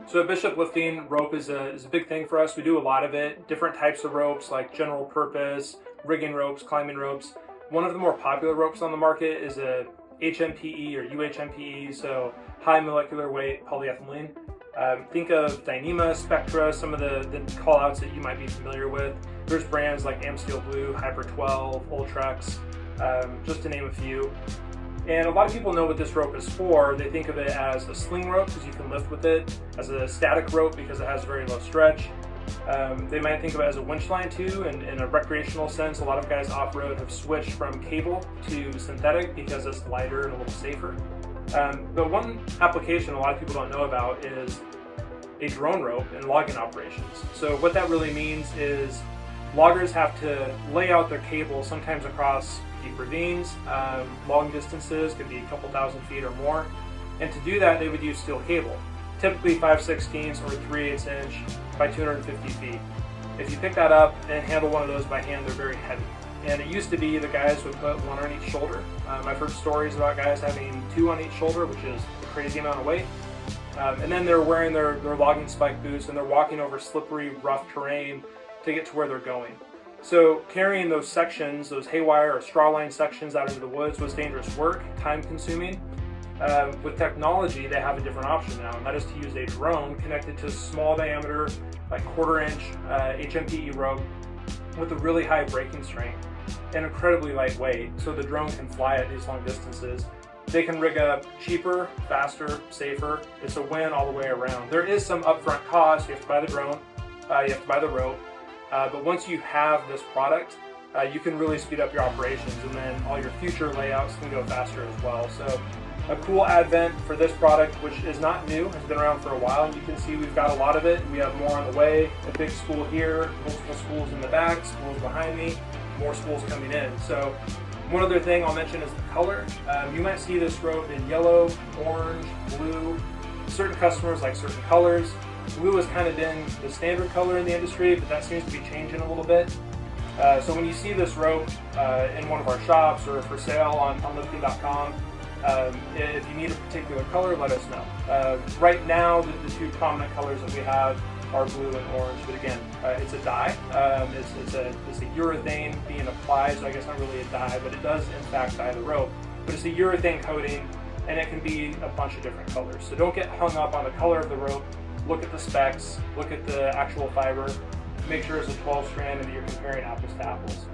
So Bishop lifting rope is a big thing for us. We do a lot of it, different types of ropes like general purpose, rigging ropes, climbing ropes. One of the more popular ropes on the market is a HMPE or UHMPE, so high molecular weight polyethylene. Think of Dyneema, Spectra, some of the call-outs that you might be familiar with. There's brands like Amsteel Blue, Hyper 12, Ultrex, just to name a few. And a lot of people know what this rope is for. They think of it as a sling rope because you can lift with it, as a static rope because it has very low stretch. They might think of it as a winch line too, and in a recreational sense, a lot of guys off-road have switched from cable to synthetic because it's lighter and a little safer. But one application a lot of people don't know about is a drone rope in logging operations. So what that really means is loggers have to lay out their cable sometimes across deep ravines, long distances, could be a couple thousand feet or more. And to do that, they would use steel cable, typically 5/16 or 3/8 inch by 250 feet. If you pick that up and handle one of those by hand, they're very heavy. And it used to be the guys would put one on each shoulder. I've heard stories about guys having two on each shoulder, which is a crazy amount of weight. And then they're wearing their logging spike boots and they're walking over slippery, rough terrain to get to where they're going. So carrying those sections, those haywire or straw line sections out into the woods was dangerous work, time consuming. With technology, they have a different option now, and that is to use a drone connected to a small diameter, like 1/4 inch HMPE rope with a really high braking strength and incredibly lightweight, so the drone can fly at these long distances. They can rig up cheaper, faster, safer. It's a win all the way around. There is some upfront cost. You have to buy the drone, you have to buy the rope, but once you have this product, you can really speed up your operations, and then all your future layouts can go faster as well. So a cool advent for this product, which is not new, has been around for a while, and you can see we've got a lot of it. We have more on the way, a big spool here, multiple spools in the back, spools behind me, more spools coming in. So one other thing I'll mention is the color. You might see this rope in yellow, orange, blue. Certain customers like certain colors. Blue has kind of been the standard color in the industry, but that seems to be changing a little bit. So when you see this rope in one of our shops or for sale on lifting.com, if you need a particular color, let us know. Right now, the two prominent colors that we have are blue and orange, but again, it's a dye. It's a urethane being applied, so I guess not really a dye, but it does in fact dye the rope. But it's a urethane coating, and it can be a bunch of different colors. So don't get hung up on the color of the rope. Look at the specs, look at the actual fiber, make sure it's a 12 strand and that you're comparing apples to apples.